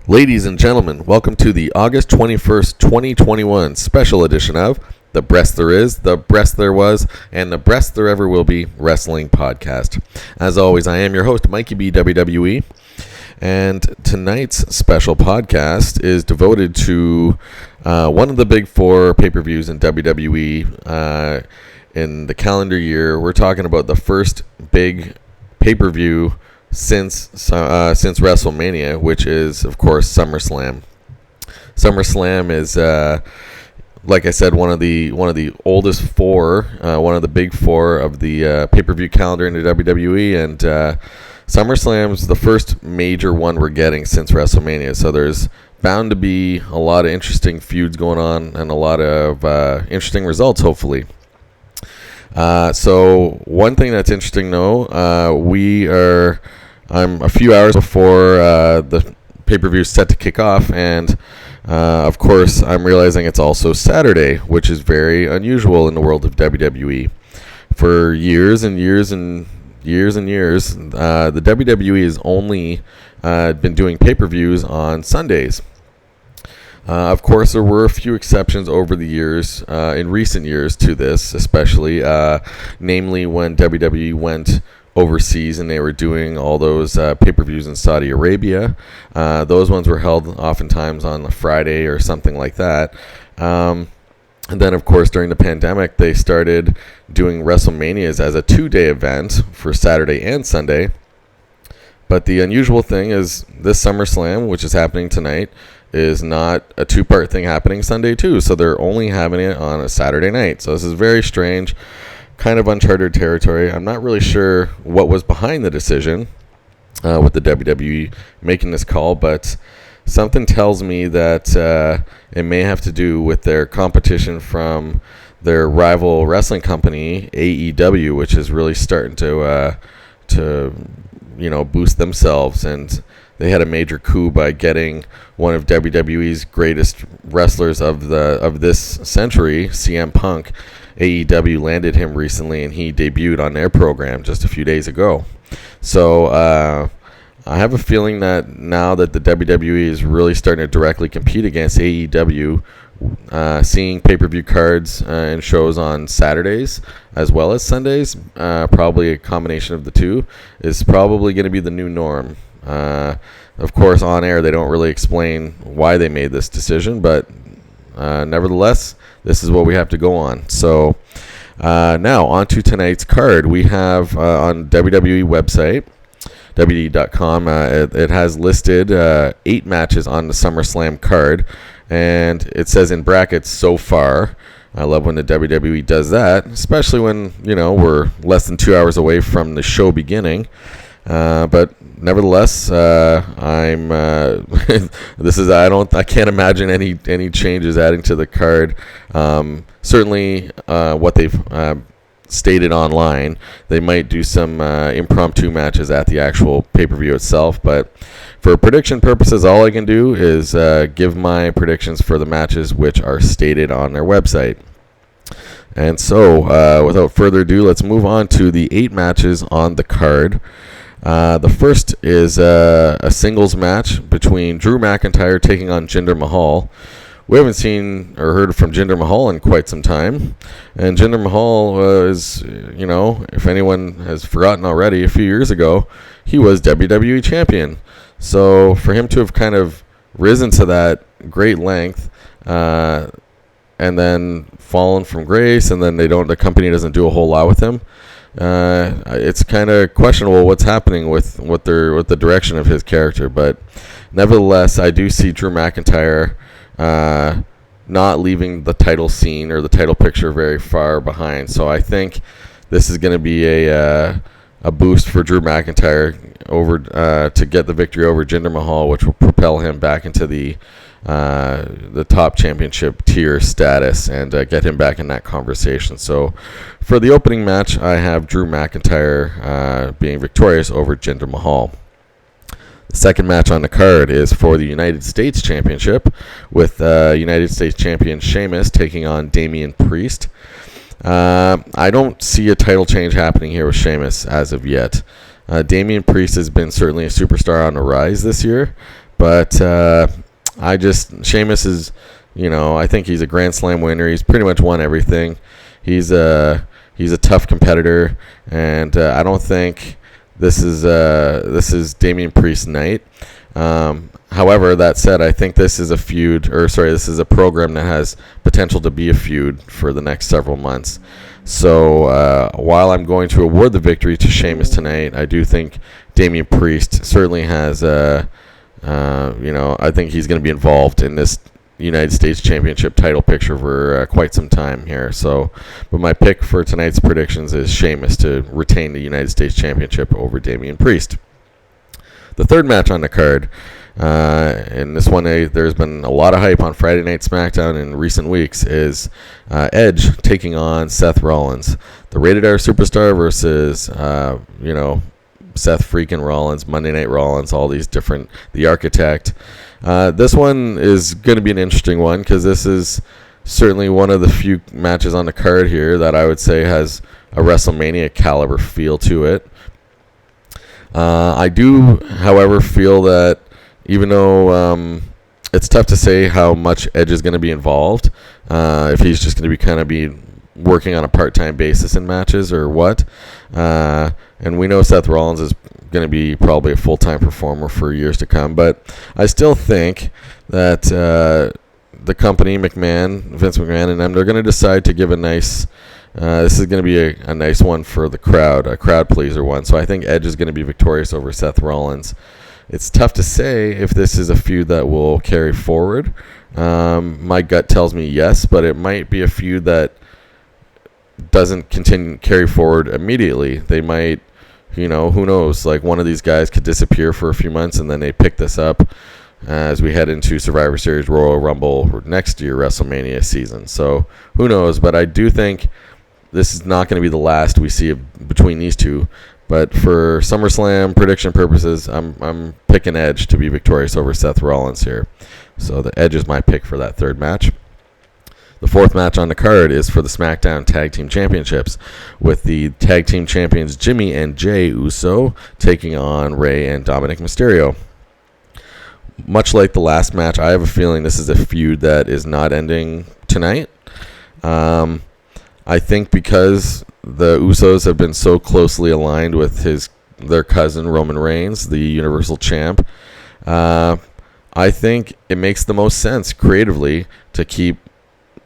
Ladies and gentlemen, welcome to the August 21st, 2021 special edition of The Breast There Is, The Breast There Was, and The Breast There Ever Will Be Wrestling Podcast. As always, I am your host, Mikey B, WWE, and tonight's special podcast is devoted to one of the big four pay-per-views in WWE in the calendar year. We're talking about the first big pay-per-view since WrestleMania, which is, of course, Summerslam. Summerslam is, like I said, one of the oldest four, one of the big four of the pay-per-view calendar in the WWE, and SummerSlam's the first major one we're getting since WrestleMania. So there's bound to be a lot of interesting feuds going on and a lot of interesting results, hopefully. So one thing that's interesting, though, I'm a few hours before the pay-per-view is set to kick off, and of course I'm realizing it's also Saturday, which is very unusual in the world of WWE. For years and years and years and years, the WWE has only been doing pay-per-views on Sundays. Of course, there were a few exceptions over the years, in recent years, to this, especially, namely when WWE went overseas and they were doing all those pay-per-views in Saudi Arabia. Those ones were held oftentimes on a Friday or something like that. And then, of course, during the pandemic, they started doing WrestleManias as a two-day event for Saturday and Sunday. But the unusual thing is this SummerSlam, which is happening tonight, is not a two-part thing happening Sunday too. So they're only having it on a Saturday night. So this is very strange, kind of uncharted territory. I'm not really sure what was behind the decision with the WWE making this call, but something tells me that it may have to do with their competition from their rival wrestling company, AEW, which is really starting to boost themselves. And they had a major coup by getting one of WWE's greatest wrestlers of this century, CM Punk. AEW landed him recently, and he debuted on their program just a few days ago. So I have a feeling that now that the WWE is really starting to directly compete against AEW, seeing pay-per-view cards and shows on Saturdays as well as Sundays, probably a combination of the two, is probably going to be the new norm. Of course, on air, they don't really explain why they made this decision, but nevertheless, this is what we have to go on. So now, on to tonight's card. We have on WWE website, WWE.com, it has listed 8 matches on the SummerSlam card, and it says in brackets, so far. I love when the WWE does that, especially when, we're less than 2 hours away from the show beginning. But nevertheless, I can't imagine any changes adding to the card. Certainly, what they've stated online, they might do some impromptu matches at the actual pay-per-view itself. But for prediction purposes, all I can do is give my predictions for the matches which are stated on their website. And so, without further ado, let's move on to the 8 matches on the card. The first is a singles match between Drew McIntyre taking on Jinder Mahal. We haven't seen or heard from Jinder Mahal in quite some time. And Jinder Mahal is, if anyone has forgotten already, a few years ago, he was WWE champion. So for him to have kind of risen to that great length and then fallen from grace, and then the company doesn't do a whole lot with him, it's kind of questionable what's happening with the direction of his character. But nevertheless, I do see Drew McIntyre not leaving the title scene or the title picture very far behind. So I think this is going to be a boost for Drew McIntyre over to get the victory over Jinder Mahal, which will propel him back into the top championship tier status and get him back in that conversation. So for the opening match, I have Drew McIntyre being victorious over Jinder Mahal. The second match on the card is for the United States Championship, with United States Champion Sheamus taking on Damian Priest. I don't see a title change happening here with Sheamus as of yet. Damian Priest has been certainly a superstar on the rise this year, But Sheamus is, I think he's a Grand Slam winner. He's pretty much won everything. He's a tough competitor, and I don't think this is Damian Priest's night. However, that said, I think this is this is a program that has potential to be a feud for the next several months. So while I'm going to award the victory to Sheamus tonight, I do think Damian Priest certainly has I think he's going to be involved in this United States Championship title picture for quite some time here. But my pick for tonight's predictions is Sheamus to retain the United States Championship over Damian Priest. The third match on the card, and this one there's been a lot of hype on Friday Night SmackDown in recent weeks, is Edge taking on Seth Rollins. The Rated R Superstar versus, Seth freaking Rollins, Monday Night Rollins, all these different, the Architect. This one is going to be an interesting one because this is certainly one of the few matches on the card here that I would say has a WrestleMania caliber feel to it. I do, however, feel that even though it's tough to say how much Edge is going to be involved, if he's just going to be working on a part-time basis in matches or what, and we know Seth Rollins is going to be probably a full-time performer for years to come, but I still think that the company, Vince McMahon and them, they're going to decide to give a nice this is going to be a nice one for the crowd, a crowd pleaser one. So I think Edge is going to be victorious over Seth Rollins. It's tough to say if this is a feud that will carry forward. My gut tells me yes, but it might be a feud that doesn't carry forward immediately. They might, who knows? Like one of these guys could disappear for a few months and then they pick this up as we head into Survivor Series, Royal Rumble, next year WrestleMania season. So who knows? But I do think this is not going to be the last we see between these two. But for SummerSlam prediction purposes, I'm picking Edge to be victorious over Seth Rollins here. So the Edge is my pick for that third match. The fourth match on the card is for the SmackDown Tag Team Championships, with the Tag Team Champions Jimmy and Jey Uso taking on Rey and Dominic Mysterio. Much like the last match, I have a feeling this is a feud that is not ending tonight. I think because the Usos have been so closely aligned with their cousin Roman Reigns, the Universal Champ, I think it makes the most sense creatively to keep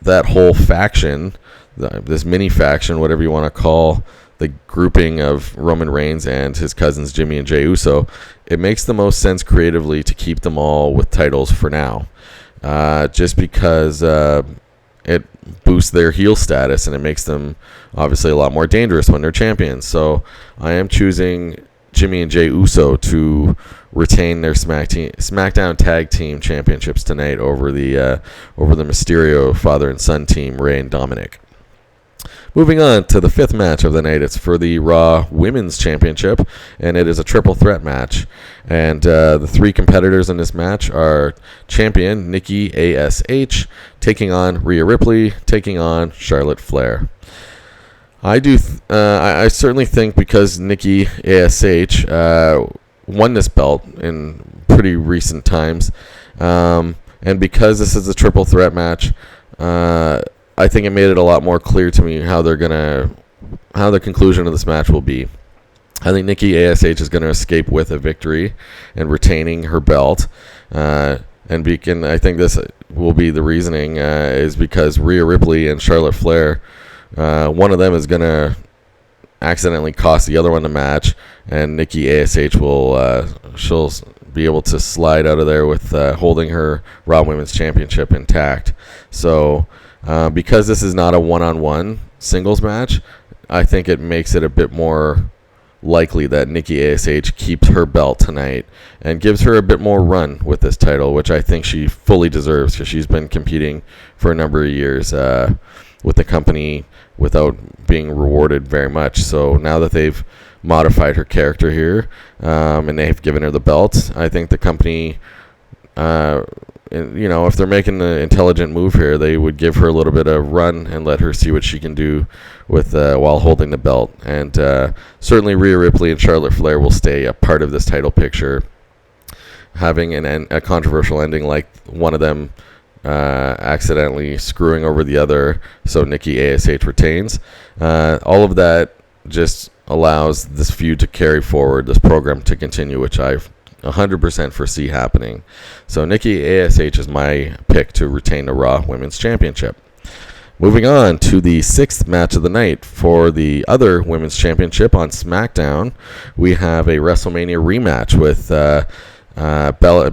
that whole faction, this mini faction, whatever you want to call the grouping of Roman Reigns and his cousins Jimmy and Jey Uso. It makes the most sense creatively to keep them all with titles for now, just because it boosts their heel status and it makes them obviously a lot more dangerous when they're champions. So I am choosing Jimmy and Jey Uso to retain their SmackDown Tag Team Championships tonight over the Mysterio father and son team, Rey and Dominic. Moving on to the fifth match of the night, it's for the Raw Women's Championship, and it is a triple threat match. And the three competitors in this match are champion Nikki ASH taking on Rhea Ripley, taking on Charlotte Flair. I certainly think because Nikki ASH won this belt in pretty recent times, and because this is a triple threat match, I think it made it a lot more clear to me how the conclusion of this match will be. I think Nikki ASH is going to escape with a victory and retaining her belt. I think this will be the reasoning is because Rhea Ripley and Charlotte Flair, one of them is going to accidentally cost the other one the match, and Nikki ASH she'll be able to slide out of there with holding her Raw Women's Championship intact. So because this is not a one-on-one singles match, I think it makes it a bit more likely that Nikki ASH keeps her belt tonight and gives her a bit more run with this title, which I think she fully deserves because she's been competing for a number of years with the company without being rewarded very much. So now that they've modified her character here and they've given her the belt, I think the company, if they're making the intelligent move here, they would give her a little bit of run and let her see what she can do with while holding the belt. And certainly Rhea Ripley and Charlotte Flair will stay a part of this title picture. having a controversial ending, like one of them accidentally screwing over the other, so Nikki ASH retains. All of that just allows this feud to carry forward, this program to continue, which I 100% foresee happening. So Nikki ASH is my pick to retain the Raw Women's Championship. Moving on to the 6th match of the night for the other Women's Championship on SmackDown, we have a WrestleMania rematch with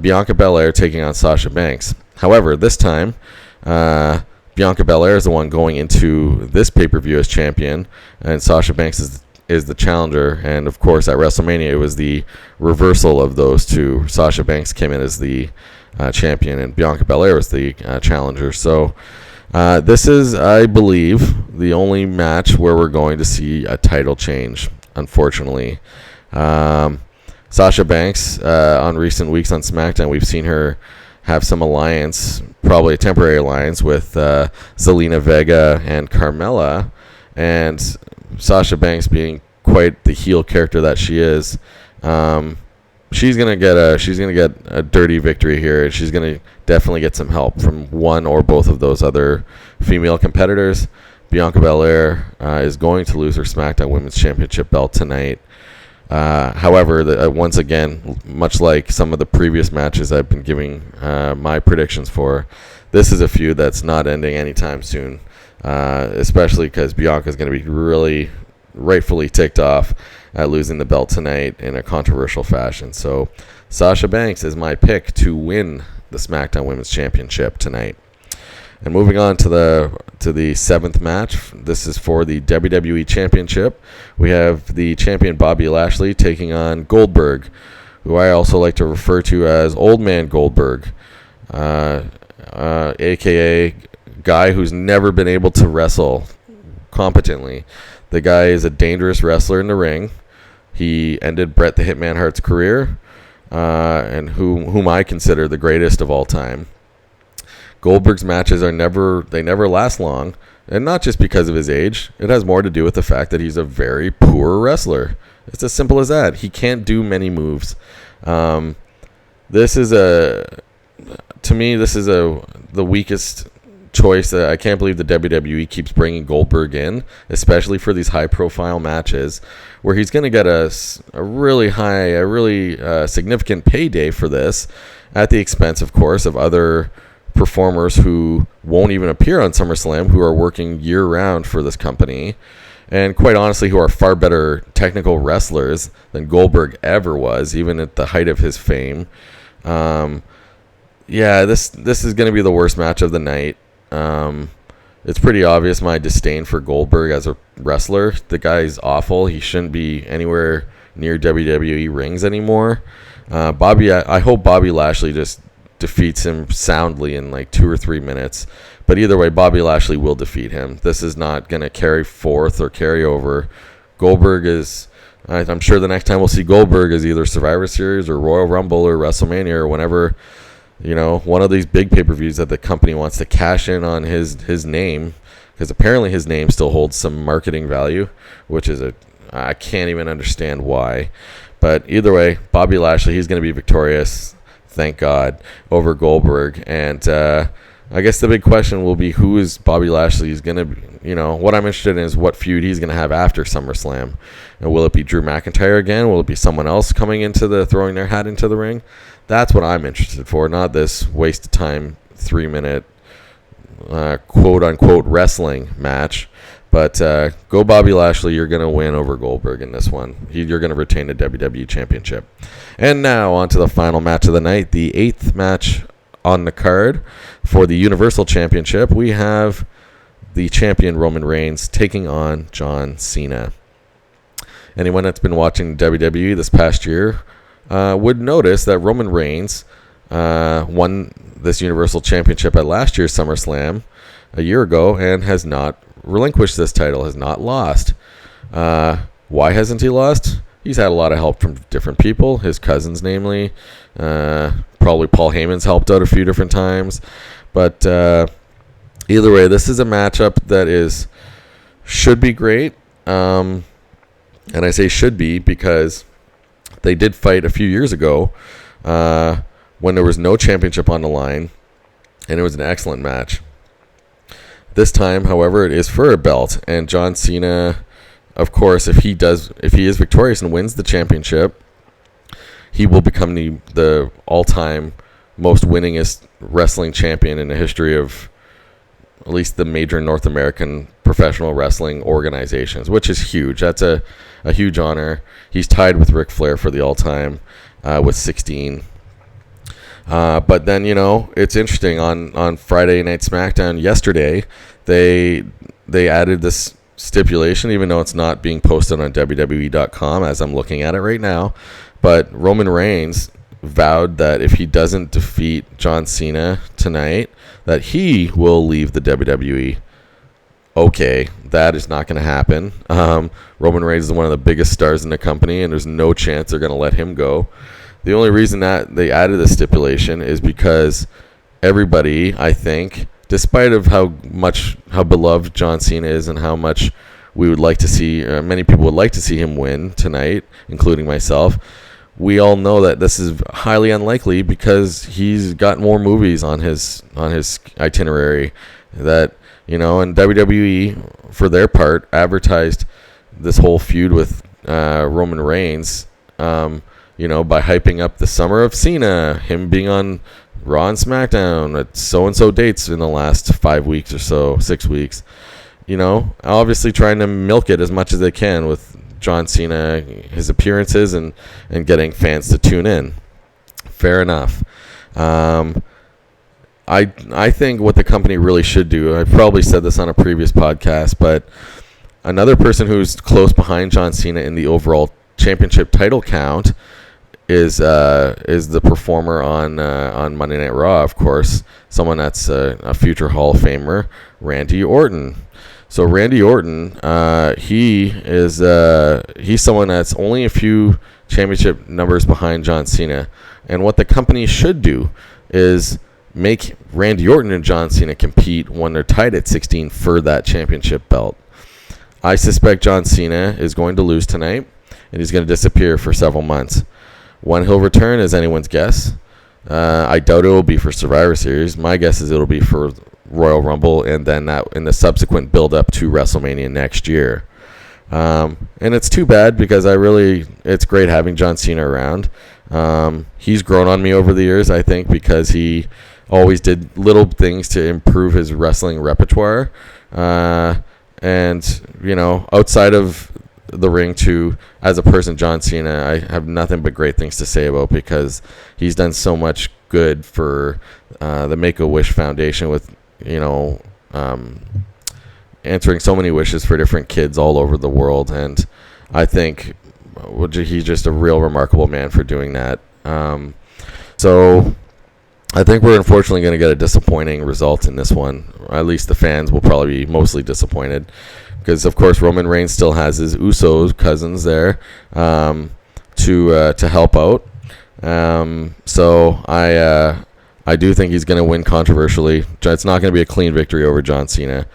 Bianca Belair taking on Sasha Banks. However, this time, Bianca Belair is the one going into this pay-per-view as champion, and Sasha Banks is the challenger. And of course, at WrestleMania, it was the reversal of those two. Sasha Banks came in as the champion, and Bianca Belair was the challenger. So this is, I believe, the only match where we're going to see a title change, unfortunately. Sasha Banks, on recent weeks on SmackDown, we've seen her have some alliance, probably a temporary alliance, with Zelina Vega and Carmella. And Sasha Banks, being quite the heel character that she is, she's gonna get a dirty victory here, and she's gonna definitely get some help from one or both of those other female competitors. Bianca Belair is going to lose her SmackDown Women's Championship belt tonight. However, once again, much like some of the previous matches I've been giving my predictions for, this is a feud that's not ending anytime soon, especially because Bianca's going to be really rightfully ticked off at losing the belt tonight in a controversial fashion. So Sasha Banks is my pick to win the SmackDown Women's Championship tonight. And moving on to the 7th match, this is for the WWE Championship. We have the champion Bobby Lashley taking on Goldberg, who I also like to refer to as Old Man Goldberg, a.k.a. guy who's never been able to wrestle competently. The guy is a dangerous wrestler in the ring. He ended Bret the Hitman Hart's career, and whom I consider the greatest of all time. Goldberg's matches never last long, and not just because of his age. It has more to do with the fact that he's a very poor wrestler. It's as simple as that. He can't do many moves. This is the weakest choice. I can't believe the WWE keeps bringing Goldberg in, especially for these high-profile matches where he's going to get a really significant payday for this, at the expense, of course, of other performers who won't even appear on SummerSlam, who are working year-round for this company, and quite honestly, who are far better technical wrestlers than Goldberg ever was, even at the height of his fame. This is going to be the worst match of the night. It's pretty obvious my disdain for Goldberg as a wrestler. The guy's awful. He shouldn't be anywhere near WWE rings anymore. I hope Bobby Lashley just defeats him soundly in like 2 or 3 minutes. But either way, Bobby Lashley will defeat him. This is not going to carry forth or carry over. Goldberg is... I'm sure the next time we'll see Goldberg is either Survivor Series or Royal Rumble or WrestleMania or whenever, one of these big pay-per-views that the company wants to cash in on his name, because apparently his name still holds some marketing value, which is I can't even understand why. But either way, Bobby Lashley, he's going to be victorious, thank God, over Goldberg. And I guess the big question will be, who is Bobby Lashley? He's going to be, what I'm interested in is what feud he's going to have after SummerSlam. And will it be Drew McIntyre again? Will it be someone else coming into throwing their hat into the ring? That's what I'm interested for, not this waste of time 3-minute quote-unquote wrestling match. But go Bobby Lashley, you're going to win over Goldberg in this one. You're going to retain the WWE Championship. And now on to the final match of the night, the 8th match on the card for the Universal Championship. We have the champion Roman Reigns taking on John Cena. Anyone that's been watching WWE this past year would notice that Roman Reigns won this Universal Championship at last year's SummerSlam a year ago and has not relinquished this title, has not lost. Why hasn't he lost? He's had a lot of help from different people, his cousins namely. Probably Paul Heyman's helped out a few different times. But either way, this is a matchup that should be great. And I say should be because they did fight a few years ago when there was no championship on the line, and it was an excellent match. This time, however, it is for a belt, and John Cena, of course, if he is victorious and wins the championship, he will become the all-time most winningest wrestling champion in the history of at least the major North American professional wrestling organizations, which is huge. That's a huge honor. He's tied with Ric Flair for the all-time with 16. But then, it's interesting. On Friday Night SmackDown yesterday, they added this stipulation, even though it's not being posted on WWE.com as I'm looking at it right now. But Roman Reigns vowed that if he doesn't defeat John Cena tonight, that he will leave the WWE. Okay, that is not going to happen. Roman Reigns is one of the biggest stars in the company, and there's no chance they're going to let him go. The only reason that they added this stipulation is because everybody, I think, despite of how beloved John Cena is and how much we would like to see, many people would like to see him win tonight, including myself, we all know that this is highly unlikely because he's got more movies on his itinerary. That, and WWE, for their part, advertised this whole feud with Roman Reigns, by hyping up the summer of Cena, him being on Raw and SmackDown at so-and-so dates in the last 5 weeks or so, 6 weeks. Obviously trying to milk it as much as they can with John Cena, his appearances, and getting fans to tune in. Fair enough. I think what the company really should do, I probably said this on a previous podcast, but another person who's close behind John Cena in the overall championship title count is the performer on Monday Night Raw, of course, someone that's a future Hall of Famer, Randy Orton. So Randy Orton, he's someone that's only a few championship numbers behind John Cena. And what the company should do is make Randy Orton and John Cena compete when they're tied at 16 for that championship belt. I suspect John Cena is going to lose tonight, and he's going to disappear for several months. When he'll return is anyone's guess. I doubt it will be for Survivor Series. My guess is it'll be for Royal Rumble, and then that in the subsequent build-up to WrestleMania next year. And it's too bad because it's great having John Cena around. He's grown on me over the years, I think, because he always did little things to improve his wrestling repertoire. And, outside of the ring too, as a person, John Cena, I have nothing but great things to say about because he's done so much good for the Make-A-Wish Foundation with, answering so many wishes for different kids all over the world. And I think he's just a real remarkable man for doing that. So I think we're unfortunately going to get a disappointing result in this one. At least the fans will probably be mostly disappointed because, of course, Roman Reigns still has his Usos cousins there to help out. So I do think he's going to win controversially. It's not going to be a clean victory over John Cena.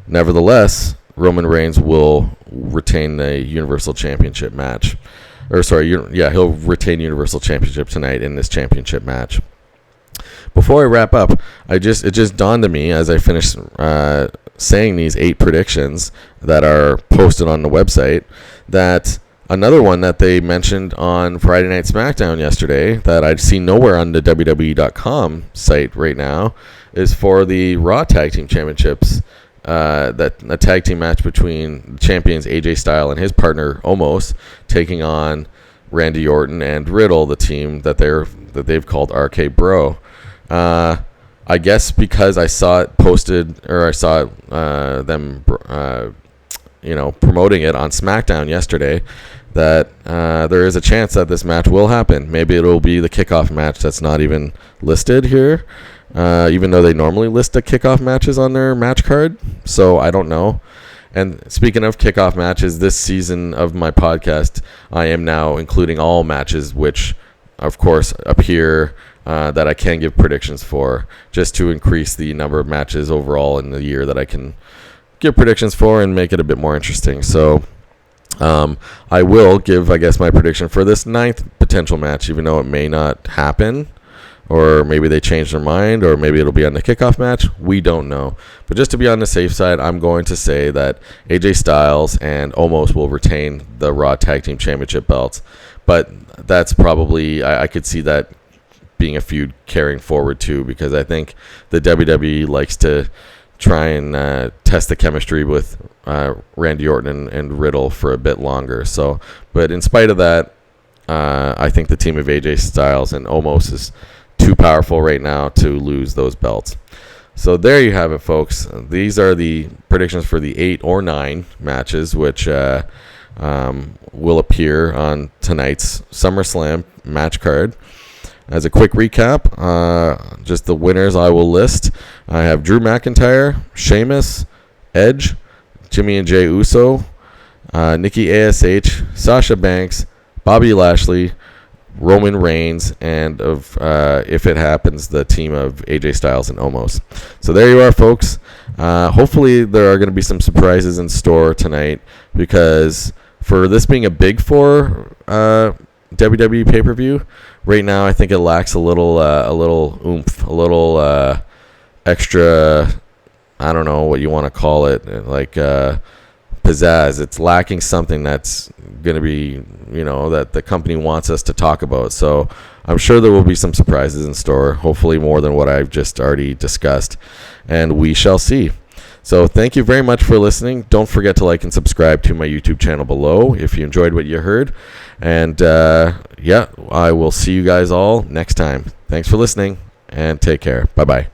Nevertheless, Roman Reigns will retain the Universal Championship match. He'll retain Universal Championship tonight in this championship match. Before I wrap up, it just dawned on me as I finished saying these 8 predictions that are posted on the website that another one that they mentioned on Friday Night SmackDown yesterday that I'd seen nowhere on the WWE.com site right now is for the Raw Tag Team Championships. That a tag team match between champions AJ Styles and his partner Omos taking on Randy Orton and Riddle, the team that they've called RK Bro. I guess because I saw it posted, or I saw them promoting it on SmackDown yesterday, that there is a chance that this match will happen. Maybe it'll be the kickoff match that's not even listed here. Even though they normally list the kickoff matches on their match card. So I don't know. And speaking of kickoff matches, this season of my podcast, I am now including all matches which, of course, appear that I can give predictions for, just to increase the number of matches overall in the year that I can give predictions for and make it a bit more interesting. So I will give, I guess, my prediction for this 9th potential match, even though it may not happen. or maybe they change their mind, or maybe it'll be on the kickoff match. We don't know. But just to be on the safe side, I'm going to say that AJ Styles and Omos will retain the Raw Tag Team Championship belts. But that's probably, I could see that being a feud carrying forward too, because I think the WWE likes to try and test the chemistry with Randy Orton and Riddle for a bit longer. So, but in spite of that, I think the team of AJ Styles and Omos is too powerful right now to lose those belts. So there you have it, folks. These are the predictions for the 8 or 9 matches, which will appear on tonight's SummerSlam match card. As a quick recap, just the winners I will list. I have Drew McIntyre, Sheamus, Edge, Jimmy and Jey Uso, Nikki ASH, Sasha Banks, Bobby Lashley, Roman Reigns, and if it happens, the team of AJ Styles and Omos. So there you are, folks. Hopefully there are going to be some surprises in store tonight, because for this being a Big Four WWE pay-per-view, right now I think it lacks a little oomph, a little extra, I don't know what you want to call it, like pizzazz. It's lacking something that's going to be, that the company wants us to talk about. So I'm sure there will be some surprises in store, hopefully more than what I've just already discussed, and we shall see. So thank you very much for listening. Don't forget to like and subscribe to my YouTube channel below if you enjoyed what you heard. And I will see you guys all next time. Thanks for listening, and take care. Bye-bye.